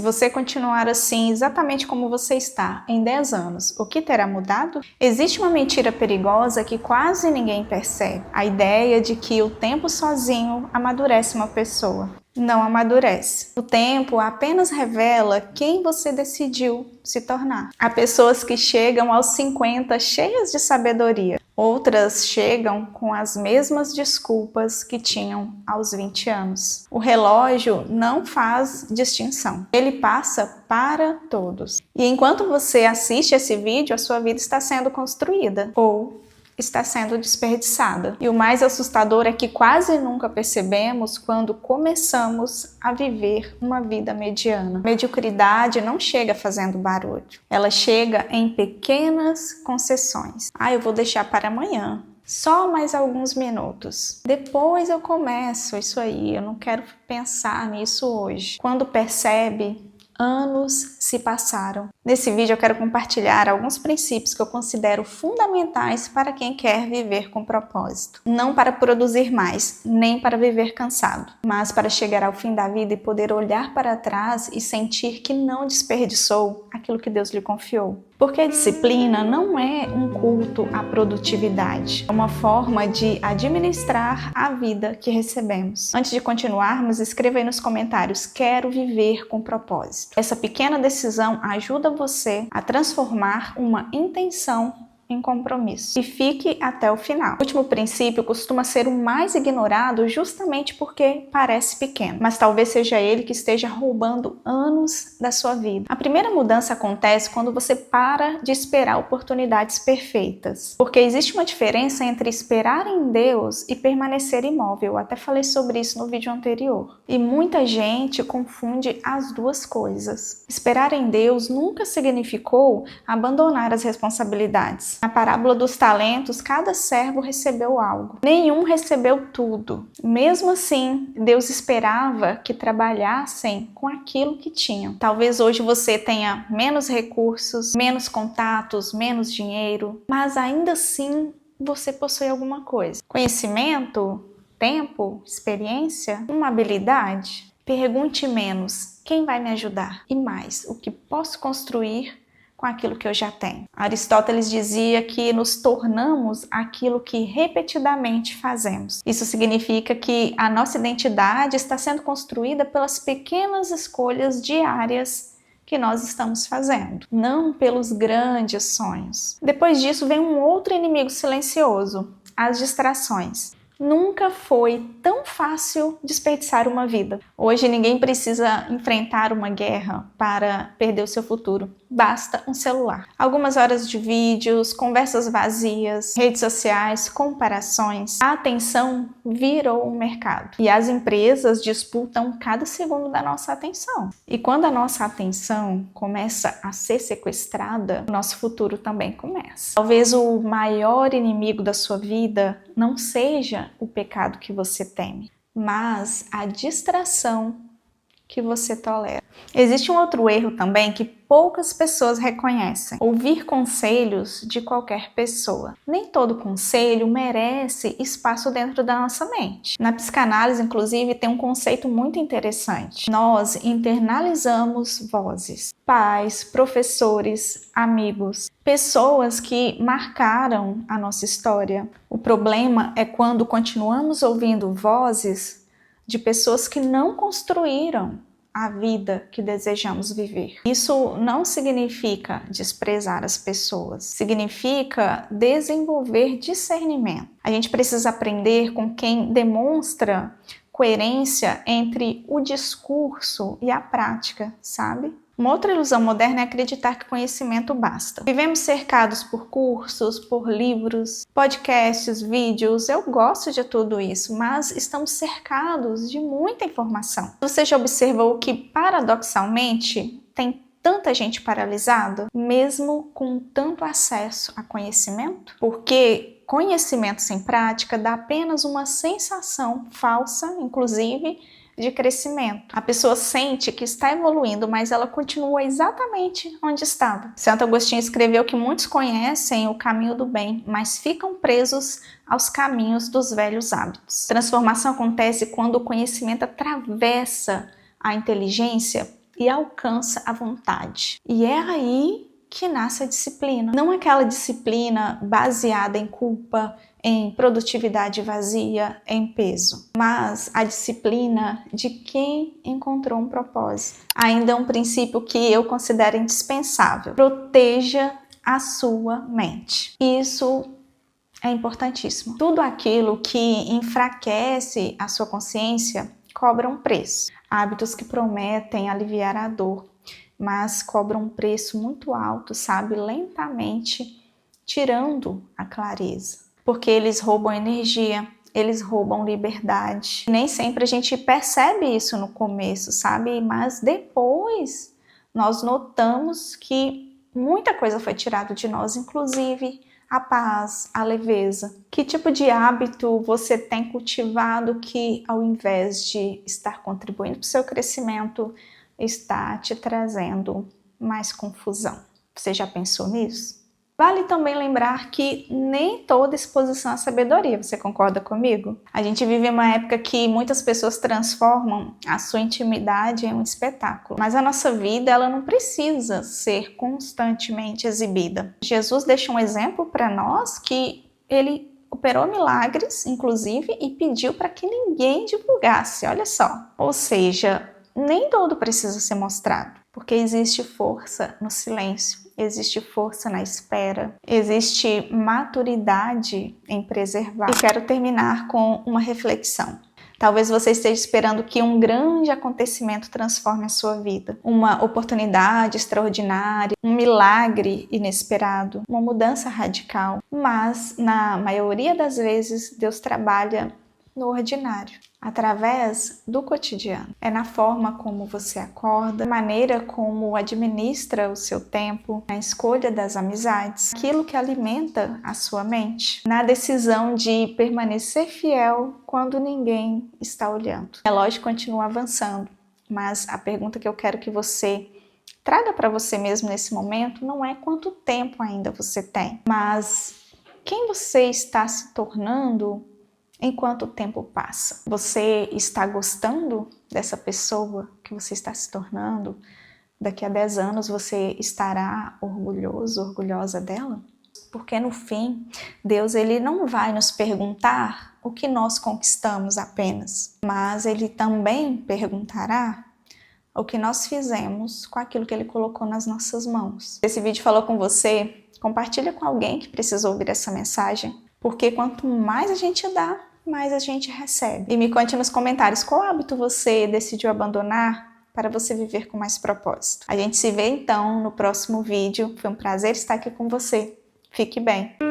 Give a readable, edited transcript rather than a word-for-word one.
você continuar assim, exatamente como você está, em 10 anos, o que terá mudado? Existe uma mentira perigosa que quase ninguém percebe. A ideia de que o tempo sozinho amadurece uma pessoa. Não amadurece. O tempo apenas revela quem você decidiu se tornar. Há pessoas que chegam aos 50 cheias de sabedoria. Outras chegam com as mesmas desculpas que tinham aos 20 anos. O relógio não faz distinção. Ele passa para todos. E enquanto você assiste esse vídeo, a sua vida está sendo construída ou está sendo desperdiçada. E o mais assustador é que quase nunca percebemos quando começamos a viver uma vida mediana. Mediocridade não chega fazendo barulho. Ela chega em pequenas concessões. Eu vou deixar para amanhã. Só mais alguns minutos. Depois eu começo isso aí. Eu não quero pensar nisso hoje. Quando percebe, anos se passaram. Nesse vídeo eu quero compartilhar alguns princípios que eu considero fundamentais para quem quer viver com propósito. Não para produzir mais, nem para viver cansado, mas para chegar ao fim da vida e poder olhar para trás e sentir que não desperdiçou aquilo que Deus lhe confiou. Porque a disciplina não é um culto à produtividade, é uma forma de administrar a vida que recebemos. Antes de continuarmos, escreva aí nos comentários: quero viver com propósito. Essa pequena decisão ajuda você a transformar uma intenção em compromisso. E fique até o final. O último princípio costuma ser o mais ignorado justamente porque parece pequeno, mas talvez seja ele que esteja roubando anos da sua vida. A primeira mudança acontece quando você para de esperar oportunidades perfeitas, porque existe uma diferença entre esperar em Deus e permanecer imóvel. Eu até falei sobre isso no vídeo anterior. E muita gente confunde as duas coisas. Esperar em Deus nunca significou abandonar as responsabilidades. Na parábola dos talentos, cada servo recebeu algo. Nenhum recebeu tudo. Mesmo assim, Deus esperava que trabalhassem com aquilo que tinham. Talvez hoje você tenha menos recursos, menos contatos, menos dinheiro, mas ainda assim você possui alguma coisa. Conhecimento, tempo, experiência, uma habilidade. Pergunte menos: quem vai me ajudar? E mais: o que posso construir com aquilo que eu já tenho? Aristóteles dizia que nos tornamos aquilo que repetidamente fazemos. Isso significa que a nossa identidade está sendo construída pelas pequenas escolhas diárias que nós estamos fazendo, não pelos grandes sonhos. Depois disso vem um outro inimigo silencioso: as distrações. Nunca foi tão fácil desperdiçar uma vida. Hoje ninguém precisa enfrentar uma guerra para perder o seu futuro. Basta um celular. Algumas horas de vídeos, conversas vazias, redes sociais, comparações. A atenção virou um mercado. E as empresas disputam cada segundo da nossa atenção. E quando a nossa atenção começa a ser sequestrada, o nosso futuro também começa. Talvez o maior inimigo da sua vida não seja o pecado que você teme, mas a distração que você tolera. Existe um outro erro também que poucas pessoas reconhecem: ouvir conselhos de qualquer pessoa. Nem todo conselho merece espaço dentro da nossa mente. Na psicanálise, inclusive, tem um conceito muito interessante. Nós internalizamos vozes. Pais, professores, amigos, pessoas que marcaram a nossa história. O problema é quando continuamos ouvindo vozes de pessoas que não construíram a vida que desejamos viver. Isso não significa desprezar as pessoas, significa desenvolver discernimento. A gente precisa aprender com quem demonstra coerência entre o discurso e a prática, sabe? Uma outra ilusão moderna é acreditar que conhecimento basta. Vivemos cercados por cursos, por livros, podcasts, vídeos. Eu gosto de tudo isso, mas estamos cercados de muita informação. Você já observou que, paradoxalmente, tem tanta gente paralisada, mesmo com tanto acesso a conhecimento? Porque conhecimento sem prática dá apenas uma sensação falsa, inclusive, de crescimento. A pessoa sente que está evoluindo, mas ela continua exatamente onde estava. Santo Agostinho escreveu que muitos conhecem o caminho do bem, mas ficam presos aos caminhos dos velhos hábitos. Transformação acontece quando o conhecimento atravessa a inteligência e alcança a vontade. E é aí que nasce a disciplina. Não aquela disciplina baseada em culpa, em produtividade vazia, em peso, mas a disciplina de quem encontrou um propósito. Ainda um princípio que eu considero indispensável: proteja a sua mente. Isso é importantíssimo. Tudo aquilo que enfraquece a sua consciência cobra um preço. Hábitos que prometem aliviar a dor, mas cobram um preço muito alto, sabe? Lentamente tirando a clareza. Porque eles roubam energia, eles roubam liberdade. Nem sempre a gente percebe isso no começo, sabe? Mas depois nós notamos que muita coisa foi tirada de nós, inclusive a paz, a leveza. Que tipo de hábito você tem cultivado que, ao invés de estar contribuindo para o seu crescimento, está te trazendo mais confusão? Você já pensou nisso? Vale também lembrar que nem toda exposição é sabedoria, você concorda comigo? A gente vive uma época que muitas pessoas transformam a sua intimidade em um espetáculo, mas a nossa vida ela não precisa ser constantemente exibida. Jesus deixa um exemplo para nós que ele operou milagres, inclusive, e pediu para que ninguém divulgasse, olha só. Ou seja, nem tudo precisa ser mostrado, porque existe força no silêncio. Existe força na espera, existe maturidade em preservar. E quero terminar com uma reflexão. Talvez você esteja esperando que um grande acontecimento transforme a sua vida. Uma oportunidade extraordinária, um milagre inesperado, uma mudança radical. Mas, na maioria das vezes, Deus trabalha no ordinário, através do cotidiano. É na forma como você acorda, na maneira como administra o seu tempo, na escolha das amizades, aquilo que alimenta a sua mente, na decisão de permanecer fiel quando ninguém está olhando. O relógio continua avançando, mas a pergunta que eu quero que você traga para você mesmo nesse momento não é quanto tempo ainda você tem, mas quem você está se tornando enquanto o tempo passa. Você está gostando dessa pessoa que você está se tornando? Daqui a 10 anos você estará orgulhoso, orgulhosa dela? Porque no fim, Deus ele não vai nos perguntar o que nós conquistamos apenas, mas ele também perguntará o que nós fizemos com aquilo que ele colocou nas nossas mãos. Se esse vídeo falou com você, compartilha com alguém que precisa ouvir essa mensagem. Porque quanto mais a gente dá, mais a gente recebe. E me conte nos comentários qual hábito você decidiu abandonar para você viver com mais propósito. A gente se vê então no próximo vídeo. Foi um prazer estar aqui com você. Fique bem!